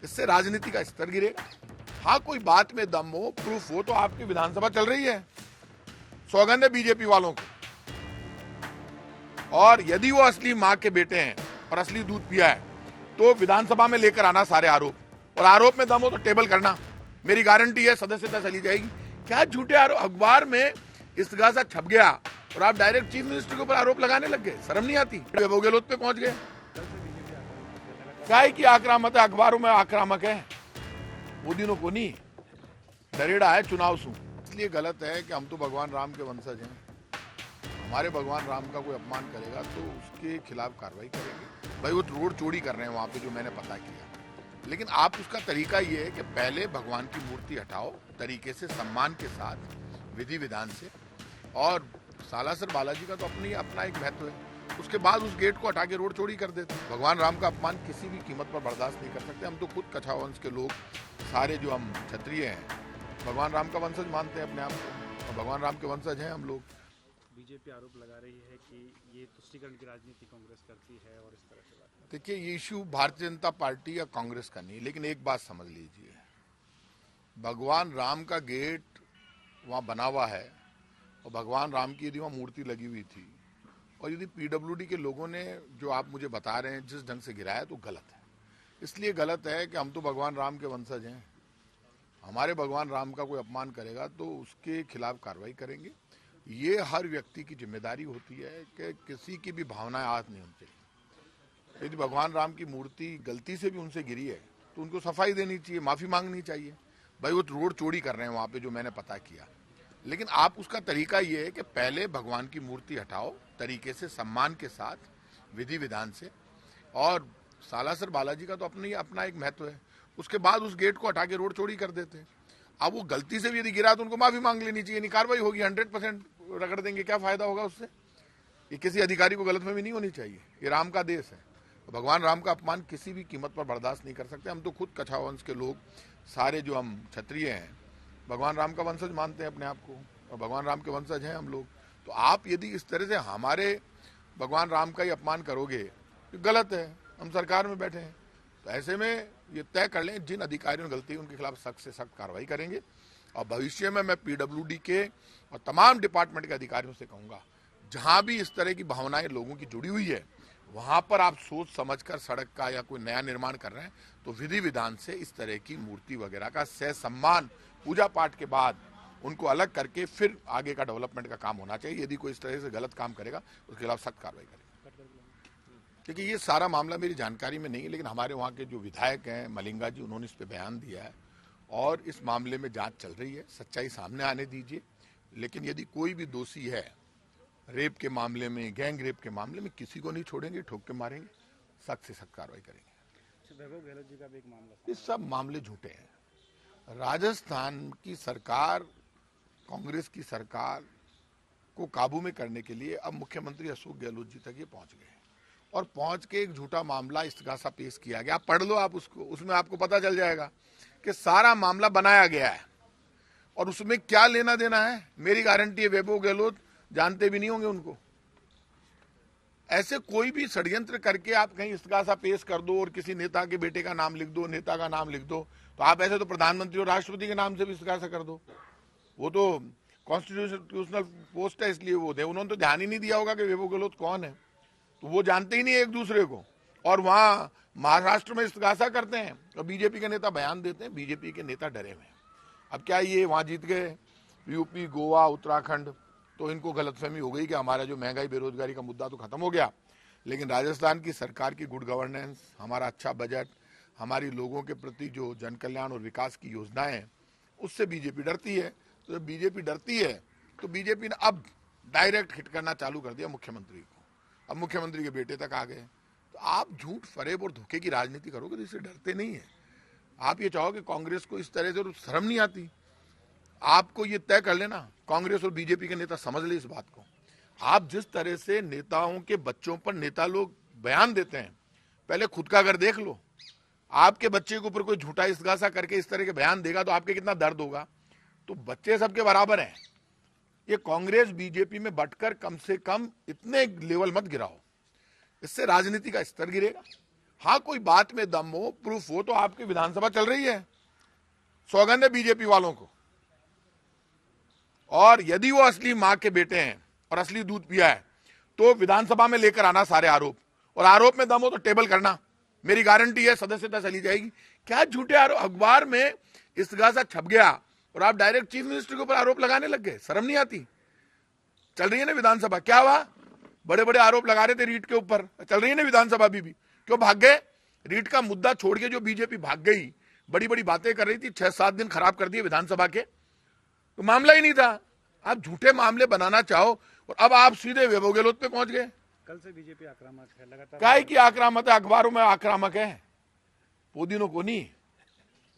इससे राजनीति का स्तर गिरेगा। हाँ, कोई बात में दम हो, प्रूफ हो, तो आपकी विधानसभा चल रही है, सौगंध है बीजेपी वालों को। और यदि वो असली माँ के बेटे हैं और असली दूध पिया है तो विधानसभा में लेकर आना सारे आरोप, और आरोप में दम हो तो टेबल करना। मेरी गारंटी है सदस्यता चली जाएगी। क्या झूठे आरोप, अखबार में इस्तिगासा छप गया और आप डायरेक्ट चीफ मिनिस्टर के ऊपर आरोप लगाने लग गए। शर्म नहीं आती? वैभव गहलोत पे पहुंच गए। काय की आक्रामक है, अखबारों में आक्रामक है, वो दिनों को नहीं, दरेड़ा है चुनाव सू। इसलिए गलत है कि हम तो भगवान राम के वंशज हैं, हमारे भगवान राम का कोई अपमान करेगा तो उसके खिलाफ कार्रवाई करेंगे। भाई वो रोड चोरी कर रहे हैं वहां पे, जो मैंने पता किया, लेकिन आप उसका तरीका ये है कि पहले भगवान की मूर्ति हटाओ तरीके से, सम्मान के साथ, विधि विधान से। और सालासर बालाजी का तो अपना एक महत्व है, उसके बाद उस गेट को हटा के रोड चोरी कर देते। भगवान राम का अपमान किसी भी कीमत पर बर्दाश्त नहीं कर सकते। हम तो खुद कछा वंश के लोग सारे, जो हम क्षत्रिय हैं, भगवान राम का वंशज मानते हैं अपने आप को, और भगवान राम के वंशज हैं हम लोग। बीजेपी आरोप लगा रही है कि ये तुष्टीकरण की राजनीति कांग्रेस करती है और इस तरह से बात। देखिए, ये इश्यू भारतीय जनता पार्टी या कांग्रेस का नहीं, लेकिन एक बात समझ लीजिए, भगवान राम का गेट वहाँ बना हुआ है और भगवान राम की यदि वहाँ मूर्ति लगी हुई थी, और यदि पीडब्ल्यूडी के लोगों ने, जो आप मुझे बता रहे हैं, जिस ढंग से गिराया, तो गलत है। इसलिए गलत है कि हम तो भगवान राम के वंशज हैं, हमारे भगवान राम का कोई अपमान करेगा तो उसके खिलाफ कार्रवाई करेंगे। ये हर व्यक्ति की जिम्मेदारी होती है कि किसी की भी भावनाएं आहत नहीं होनी चाहिए। यदि भगवान राम की मूर्ति गलती से भी उनसे गिरी है तो उनको सफाई देनी चाहिए, माफी मांगनी चाहिए। भाई वो रोड चोरी कर रहे हैं वहां पे, जो मैंने पता किया, लेकिन आप उसका तरीका ये है कि पहले भगवान की मूर्ति हटाओ तरीके से, सम्मान के साथ, विधि विधान से। और सालासर बालाजी का तो अपना एक महत्व है, उसके बाद उस गेट को हटा के रोड चोरी कर देते हैं। अब वो गलती से भी यदि गिरा तो उनको माफी मांग लेनी चाहिए, नहीं कार्रवाई होगी, 100% रगड़ देंगे, क्या फायदा होगा उससे? ये किसी अधिकारी को गलतफहमी नहीं होनी चाहिए, ये राम का देश है, भगवान राम का अपमान किसी भी कीमत पर बर्दाश्त नहीं कर सकते। हम तो खुद कछा वंश के लोग सारे, जो हम क्षत्रिय हैं, भगवान राम का वंशज मानते हैं अपने आप को, और भगवान राम के वंशज हैं हम लोग। तो आप यदि इस तरह से हमारे भगवान राम का ही अपमान करोगे तो गलत है। हम सरकार में बैठे हैं, तो ऐसे में ये तय कर लें, जिन अधिकारियों ने गलती, उनके खिलाफ सख्त से सख्त कार्रवाई करेंगे। और भविष्य में मैं पीडब्ल्यूडी के और तमाम डिपार्टमेंट के अधिकारियों से कहूंगा, जहां भी इस तरह की भावनाएं लोगों की जुड़ी हुई है, वहां पर आप सोच समझकर सड़क का या कोई नया निर्माण कर रहे हैं तो विधि विधान से इस तरह की मूर्ति वगैरह का सह सम्मान, पूजा पाठ के बाद उनको अलग करके फिर आगे का डेवलपमेंट का काम होना चाहिए। यदि कोई इस तरह से गलत काम करेगा उसके खिलाफ सख्त कार्रवाई करेगा। क्योंकि ये सारा मामला मेरी जानकारी में नहीं है, लेकिन हमारे वहाँ के जो विधायक हैं मलिंगा जी, उन्होंने इस पर बयान दिया है और इस मामले में जांच चल रही है। सच्चाई सामने आने दीजिए, लेकिन यदि कोई भी दोषी है रेप के मामले में, गैंग रेप के मामले में, किसी को नहीं छोड़ेंगे, ठोक के मारेंगे, सख्त से सख्त कार्रवाई करेंगे। वैभव गहलोत जी का भी एक मामला, ये सब मामले झूठे हैं। राजस्थान की सरकार, कांग्रेस की सरकार को काबू में करने के लिए अब मुख्यमंत्री अशोक गहलोत जी तक ये पहुंच गए, और पहुंच के एक झूठा मामला इस्तिगासा पेश किया गया। आप पढ़ लो आप उसको, उसमें आपको पता चल जाएगा कि सारा मामला बनाया गया है और उसमें क्या लेना देना है। मेरी गारंटी है वैभव गहलोत जानते भी नहीं होंगे उनको। ऐसे कोई भी षड्यंत्र करके आप कहीं इस्तिगासा पेश कर दो और किसी नेता के बेटे का नाम लिख दो, नेता का नाम लिख दो, तो आप ऐसे तो प्रधानमंत्री और राष्ट्रपति के नाम से भी इस्तिगासा कर दो। वो तो कॉन्स्टिट्यूशनल पोस्ट है, इसलिए वो थे। उन्होंने तो ध्यान ही नहीं दिया होगा कि वैभव गहलोत कौन है, तो वो जानते ही नहीं एक दूसरे को। और वहां महाराष्ट्र में इस्तिगासा करते हैं और बीजेपी के नेता बयान देते हैं, बीजेपी के नेता डरे हुए हैं। अब क्या ये वहां जीत गए, यूपी, गोवा, उत्तराखंड, तो इनको गलतफहमी हो गई कि हमारा जो महंगाई, बेरोजगारी का मुद्दा तो खत्म हो गया, लेकिन राजस्थान की सरकार की गुड गवर्नेंस, हमारा अच्छा बजट, हमारी लोगों के प्रति जो जन कल्याण और विकास की योजनाएं हैं, उससे बीजेपी डरती है। तो जब बीजेपी डरती है तो बीजेपी ने अब डायरेक्ट हिट करना चालू कर दिया मुख्यमंत्री को। अब मुख्यमंत्री के बेटे तक आ गए। तो आप झूठ, फरेब और धोखे की राजनीति करोगे तो इससे डरते नहीं है। आप ये चाहोगे कांग्रेस को इस तरह से, शर्म नहीं आती? आपको ये तय कर लेना, कांग्रेस और बीजेपी के नेता समझ ले इस बात को। आप जिस तरह से नेताओं के बच्चों पर नेता लोग बयान देते हैं, पहले खुद का घर देख लो। आपके बच्चे के ऊपर कोई झूठा इस्तिगासा करके इस तरह के बयान देगा तो आपके कितना दर्द होगा। तो बच्चे सबके बराबर हैं। ये कांग्रेस बीजेपी में बटकर कम से कम इतने लेवल मत गिराओ, इससे राजनीति का स्तर गिरेगा। हाँ, कोई बात में दम हो, प्रूफ हो, तो आपकी विधानसभा चल रही है, सौगंध है बीजेपी वालों को। और यदि वो असली मां के बेटे हैं और असली दूध पिया है तो विधानसभा में लेकर आना सारे आरोप, और आरोप में दम हो तो टेबल करना, मेरी गारंटी है सदस्यता चली जाएगी। क्या झूठे आरोप, अखबार में इस्तिगासा छप गया और आप डायरेक्ट चीफ मिनिस्टर के ऊपर आरोप लगाने लग गए, शर्म नहीं आती? चल रही है ना विधानसभा, क्या हुआ? बड़े बड़े आरोप लगा रहे थे रीट के ऊपर, चल रही है ना विधानसभा भी क्यों भाग गए? रीट का मुद्दा छोड़ के जो बीजेपी भाग गई, बड़ी बड़ी बातें कर रही थी, 6-7 दिन खराब कर दिए विधानसभा के, तो मामला ही नहीं था। आप झूठे मामले बनाना चाहो और अब आप सीधे वैभव गहलोत पे पहुंच गए। कल से बीजेपी आक्रामक है लगातार। काय की आक्रामक है? अखबारों में आक्रामक है, पोदिनो को नहीं,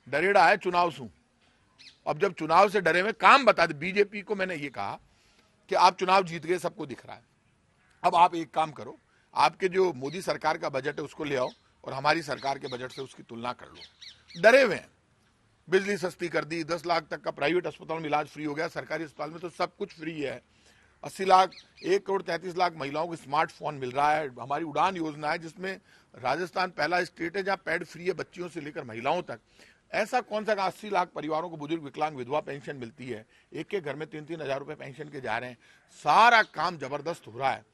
डरेड़ा है चुनाव से। अब जब चुनाव से डरे हुए काम बता दे, बीजेपी को मैंने ये कहा कि आप चुनाव जीत गए, सबको दिख रहा है। अब आप एक काम करो, आपके जो मोदी सरकार का बजट है उसको ले आओ और हमारी सरकार के बजट से उसकी तुलना कर लो। डरे हुए हैं, बिजली सस्ती कर दी, 10 लाख तक का प्राइवेट अस्पताल में इलाज फ्री हो गया, सरकारी अस्पताल में तो सब कुछ फ्री है। 80 लाख 1,33,00,000 महिलाओं को स्मार्टफोन मिल रहा है। हमारी उड़ान योजना है जिसमें राजस्थान पहला स्टेट है जहां पैड फ्री है बच्चियों से लेकर महिलाओं तक। ऐसा कौन सा 80 लाख परिवारों को बुजुर्ग विकलांग विधवा पेंशन मिलती है, एक के घर में 3-3 हजार रुपए पेंशन के जा रहे हैं। सारा काम जबरदस्त हो रहा है।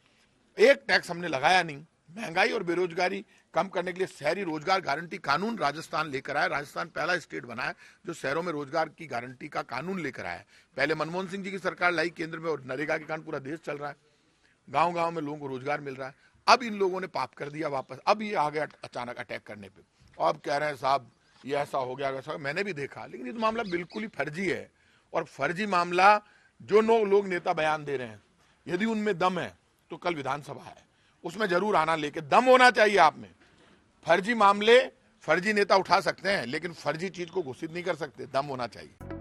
एक टैक्स हमने लगाया नहीं। महंगाई और बेरोजगारी कम करने के लिए शहरी रोजगार गारंटी कानून राजस्थान लेकर आया। राजस्थान पहला स्टेट बना है जो शहरों में रोजगार की गारंटी का कानून लेकर आया है। पहले मनमोहन सिंह जी की सरकार लाई केंद्र में और नरेगा के कारण पूरा देश चल रहा है, गांव गांव में लोगों को रोजगार मिल रहा है। अब इन लोगों ने पाप कर दिया वापस, अब ये आ गया अचानक अटैक करने पे। अब कह रहे हैं साहब ये ऐसा हो गया वैसा। मैंने भी देखा, लेकिन ये तो मामला बिल्कुल ही फर्जी है। और फर्जी मामला जो लोग नेता बयान दे रहे हैं, यदि उनमें दम है तो कल विधानसभा है, उसमें जरूर आना, लेके दम होना चाहिए आप में। फर्जी मामले फर्जी नेता उठा सकते हैं लेकिन फर्जी चीज को घोषित नहीं कर सकते, दम होना चाहिए।